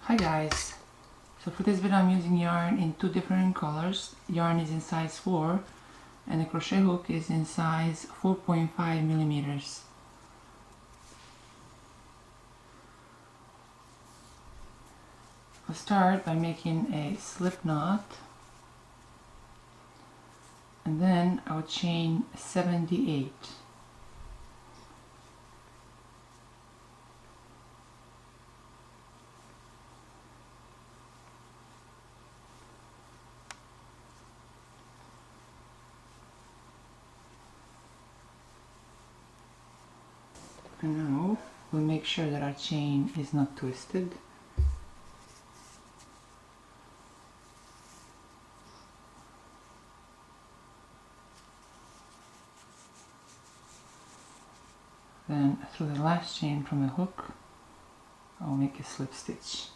Hi guys, so for this video I'm using yarn in two different colors. Yarn is in size 4 and the crochet hook is in size 4.5 millimeters. I'll start by making a slip knot and then I'll chain 78. And now we'll make sure that our chain is not twisted. Then through the last chain from the hook, I'll make a slip stitch.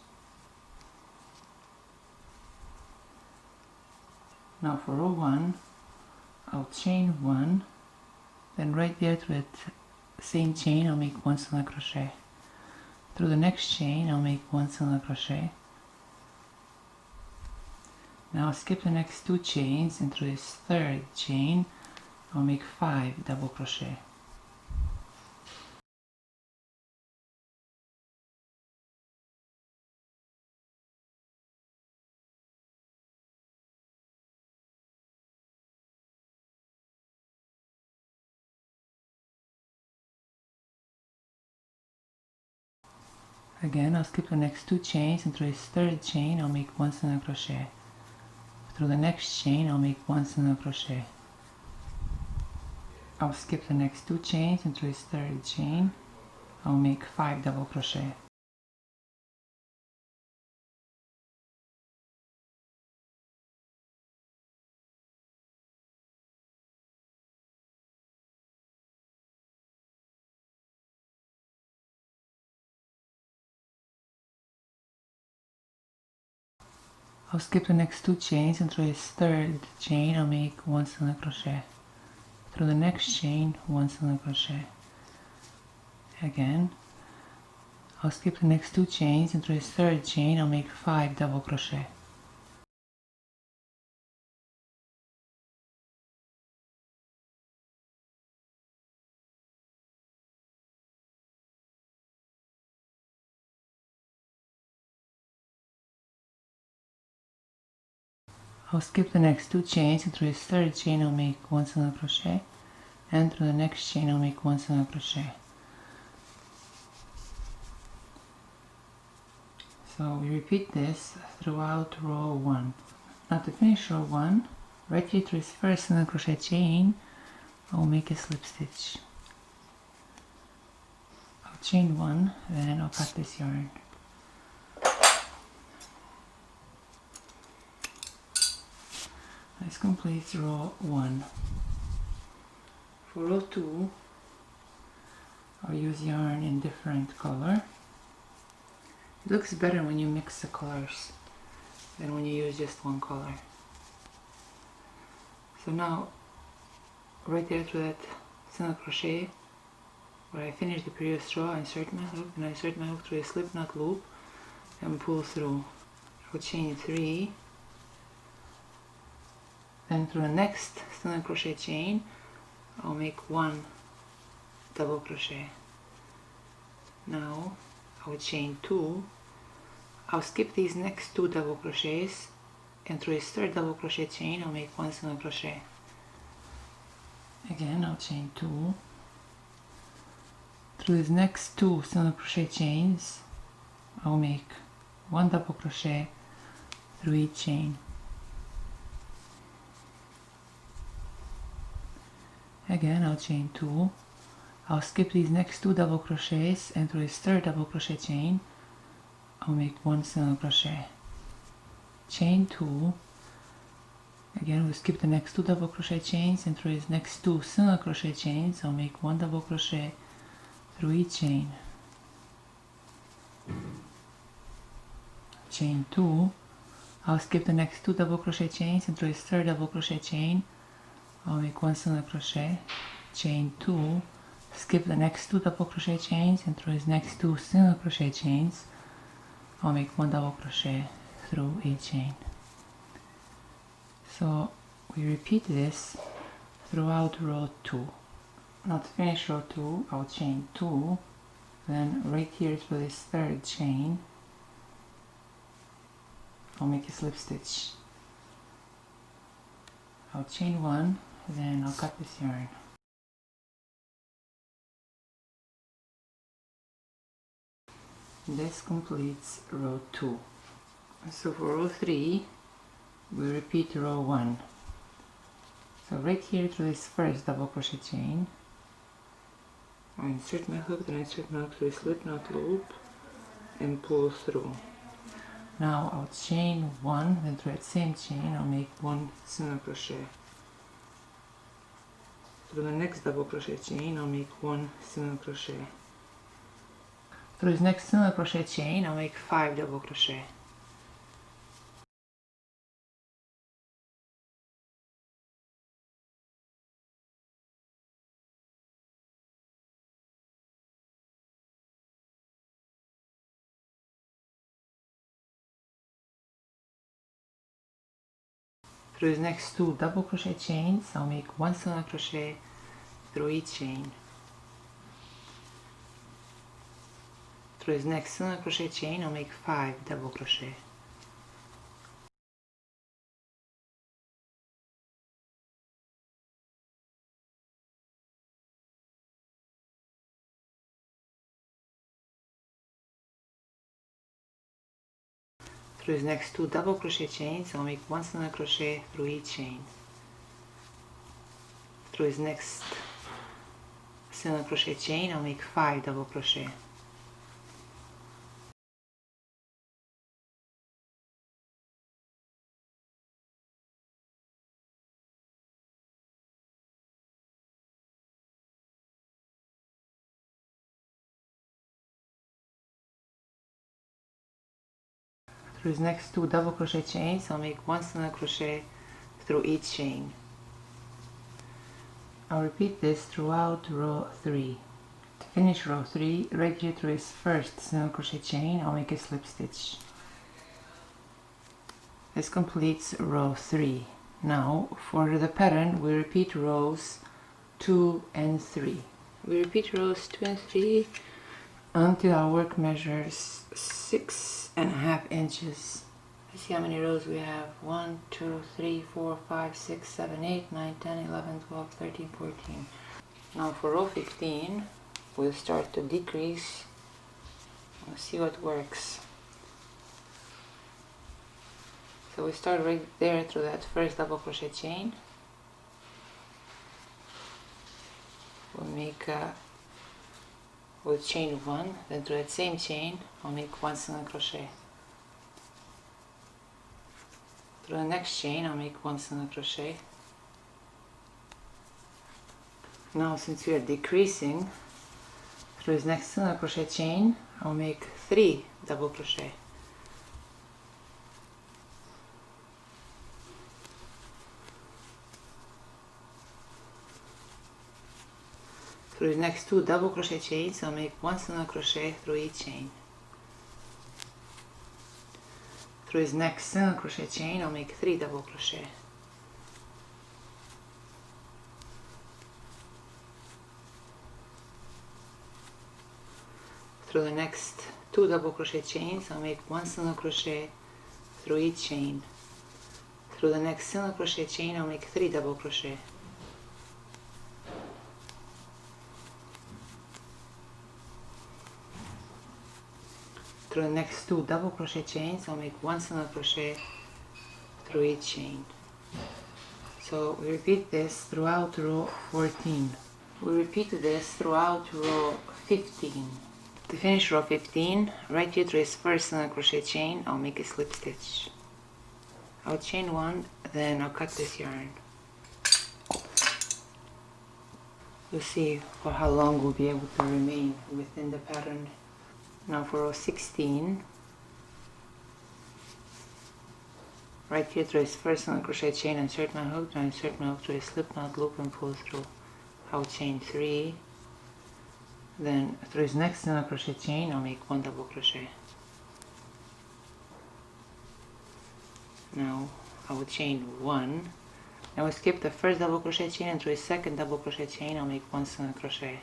Now for row 1, I'll chain 1, then right there through that same chain I'll make 1 single crochet. Through the next chain I'll make 1 single crochet. Now I'll skip the next 2 chains, and through this third chain I'll make 5 double crochet. Again, I'll skip the next 2 chains, and through this third chain I'll make 1 single crochet. Through the next chain I'll make 1 single crochet. I'll skip the next 2 chains, and through this third chain I'll make 5 double crochet. I'll skip the next 2 chains, and through this third chain I'll make 1 single crochet. Through the next chain 1 single crochet. Again, I'll skip the next 2 chains, and through this third chain I'll make 5 double crochet. I'll skip the next 2 chains, and through this third chain I'll make 1 single crochet, and through the next chain I'll make 1 single crochet. So we repeat this throughout row 1. Now to finish row 1, right here through this first single crochet chain, I'll make a slip stitch. I'll chain 1, then I'll cut this yarn. This completes row 1. For row 2, I'll use yarn in different color. It looks better when you mix the colors than when you use just one color. So now, right there through that single crochet, where I finished the previous row, I insert my hook, and I insert my hook through a slip knot loop and pull through. I'll chain 3. Then through the next single crochet chain, I'll make 1 double crochet. Now I'll chain 2. I'll skip these next 2 double crochets, and through this third double crochet chain I'll make 1 single crochet. Again, I'll chain 2. Through these next 2 single crochet chains I'll make 1 double crochet through each chain. Again, I'll chain 2. I'll skip these next 2 double crochets, and through this third double crochet chain I'll make 1 single crochet. Chain 2. Again, we'll skip the next 2 double crochet chains, and through these next 2 single crochet chains I'll make 1 double crochet through each chain. Chain 2. I'll skip the next 2 double crochet chains, and through this third double crochet chain I'll make 1 single crochet, chain 2, skip the next 2 double crochet chains, and through these next 2 single crochet chains I'll make 1 double crochet through each chain. So we repeat this throughout row 2. Now to finish row 2, I'll chain 2, then right here through this third chain, I'll make a slip stitch. I'll chain 1, then I'll cut this yarn. This completes row 2. So for row 3, we repeat row 1. So right here through this first double crochet chain, I insert my hook, then I insert my hook through a slip knot loop and pull through. Now I'll chain 1, then through that same chain I'll make 1 single crochet. Through the next double crochet chain I'll make 1 single crochet. Through this next single crochet chain I'll make 5 double crochet. Through these next 2 double crochet chains I'll make 1 single crochet through each chain. Through this next single crochet chain I'll make 5 double crochet. Through these next 2 double crochet chains I'll make 1 single crochet through each chain. Through this next single crochet chain I'll make 5 double crochet. Through these next 2 double crochet chains I'll make 1 single crochet through each chain. I'll repeat this throughout row 3. To finish row 3, right here through this first single crochet chain I'll make a slip stitch. This completes row 3. Now for the pattern we repeat rows 2 and 3. We repeat rows 2 and 3 until our work measures 6.5 inches. Let's see how many rows we have. 1, 2, 3, 4, 5, 6, 7, 8, 9, 10, 11, 12, 13, 14. Now for row 15, we'll start to decrease. We'll see what works. So we start right there through that first double crochet chain. We'll chain 1, then through that same chain I'll make 1 single crochet. Through the next chain I'll make 1 single crochet. Now since we are decreasing, through this next single crochet chain I'll make 3 double crochet. Through the next 2 double crochet chains I'll make 1 single crochet through each chain. Through this next single crochet chain I'll make 3 double crochet. Through the next 2 double crochet chains I'll make 1 single crochet through each chain. Through the next single crochet chain I'll make 3 double crochet. Through the next 2 double crochet chains I'll make 1 single crochet through each chain. So we repeat this throughout row 14. We repeat this throughout row 15. To finish row 15, right here through this first single crochet chain I'll make a slip stitch. I'll chain 1, then I'll cut this yarn. We'll see for how long we'll be able to remain within the pattern. Now for row 16, right here through this first single crochet chain, insert my hook, then insert my hook through a slip knot loop and pull through. I'll chain 3, then through this next single crochet chain I'll make 1 double crochet. Now I will chain 1. I will skip the first double crochet chain and through a second double crochet chain I'll make 1 single crochet.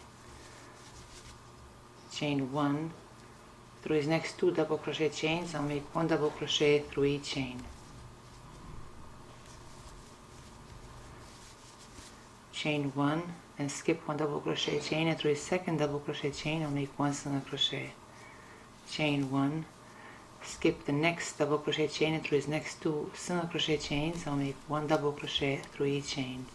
Chain 1. Through his next 2 double crochet chains I'll make 1 double crochet through each chain. Chain 1 and skip 1 double crochet chain, and through a second double crochet chain I'll make 1 single crochet. Chain 1, skip the next double crochet chain, and through his next 2 single crochet chains I'll make 1 double crochet through each chain.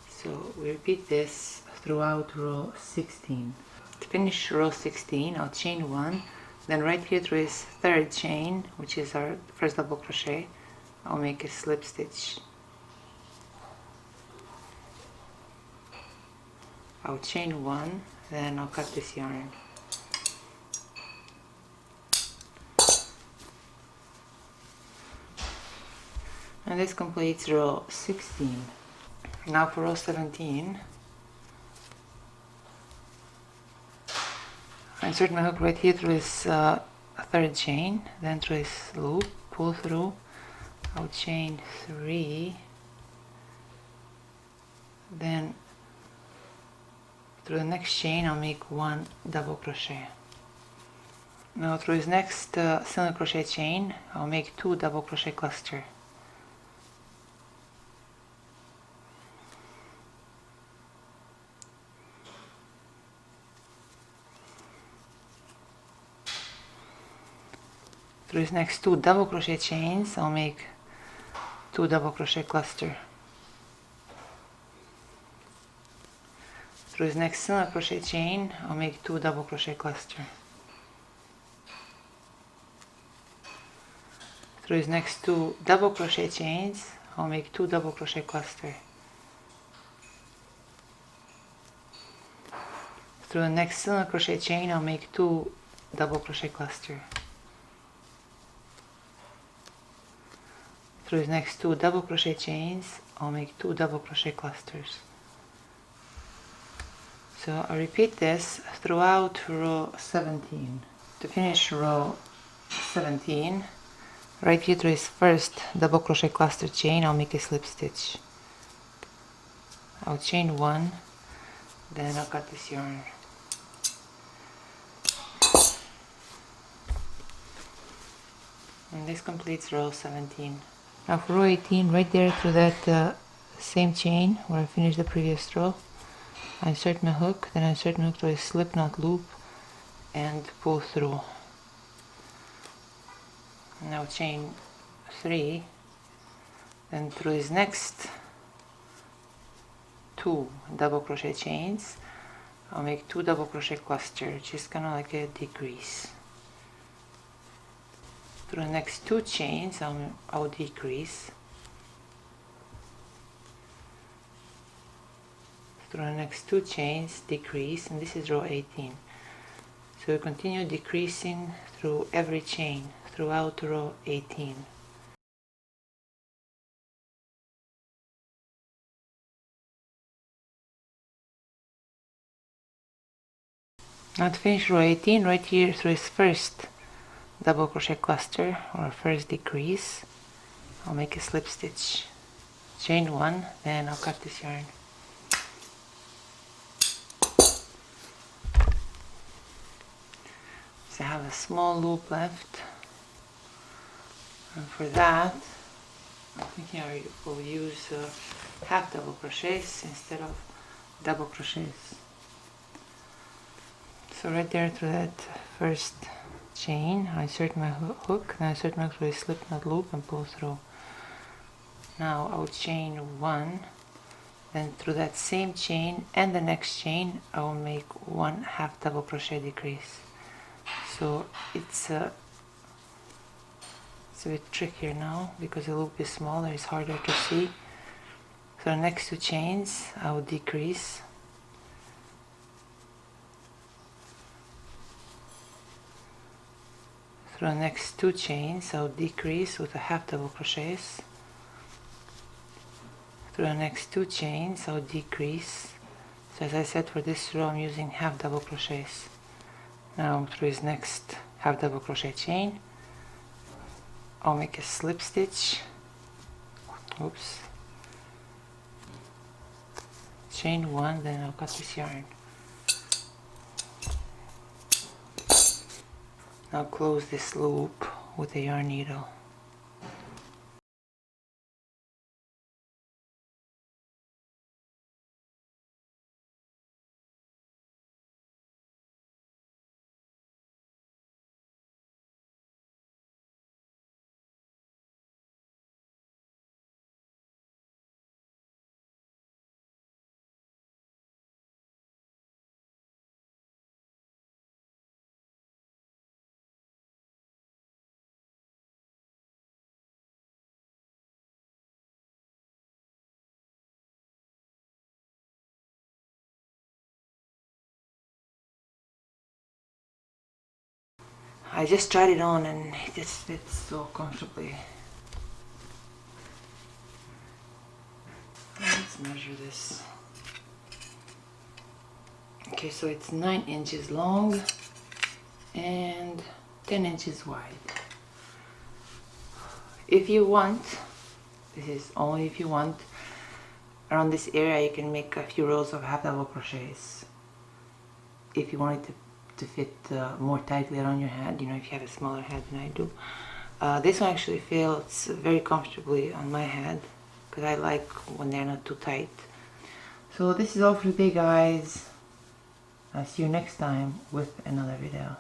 So we repeat this throughout row 16. To finish row 16 I'll chain 1, then right here through his third chain, which is our first double crochet, I'll make a slip stitch. I'll chain 1, then I'll cut this yarn. And this completes row 16. Now for row 17, I insert my hook right here through this third chain, then through this loop, pull through, I'll chain 3, then through the next chain I'll make 1 double crochet. Now through his next single crochet chain I'll make 2 double crochet cluster. Through his next 2 double crochet chains I'll make 2 double crochet cluster. Through his next single crochet chain I'll make 2 double crochet cluster. Through his next 2 double crochet chains I'll make 2 double crochet cluster. Through the next single crochet chain I'll make 2 double crochet cluster. Through his next 2 double crochet chains I'll make 2 double crochet clusters. So I repeat this throughout row 17. To finish row 17, right here through his first double crochet cluster chain I'll make a slip stitch. I'll chain 1, then I'll cut this yarn. And this completes row 17. Now for row 18, right there through that same chain where I finished the previous row, I insert my hook, then I insert my hook through a slip knot loop and pull through. Now chain 3, then through his next 2 double crochet chains I'll make 2 double crochet cluster, which is kind of like a decrease. Through the next 2 chains I'll decrease. Through the next 2 chains decrease, and this is row 18. So we continue decreasing through every chain throughout row 18. Now to finish row 18, right here through his first double crochet cluster or first decrease, I'll make a slip stitch. Chain 1, then I'll cut this yarn. So I have a small loop left, and for that I'm thinking I will use half double crochets instead of double crochets. So right there through that first chain I insert my hook, then I insert my hook through a slip knot loop and pull through. Now I'll chain 1, then through that same chain and the next chain I will make 1 half double crochet decrease. So it's a bit trickier now because the loop is smaller, it's harder to see. So the next 2 chains I will decrease. Through the next 2 chains I'll decrease with a half double crochets. Through the next 2 chains I'll decrease. So as I said, for this row I'm using half double crochets. Now through his next half double crochet chain I'll make a slip stitch. Oops. Chain 1, then I'll cut this yarn. I'll close this loop with a yarn needle. I just tried it on and it just fits so comfortably. Let's measure this. Okay, so it's 9 inches long and 10 inches wide. If you want, this is only if you want, around this area you can make a few rows of half double crochets. If you want it to fit more tightly around your head, you know, if you have a smaller head than I do. This one actually feels very comfortably on my head because I like when they're not too tight. So this is all for today, guys. I'll see you next time with another video.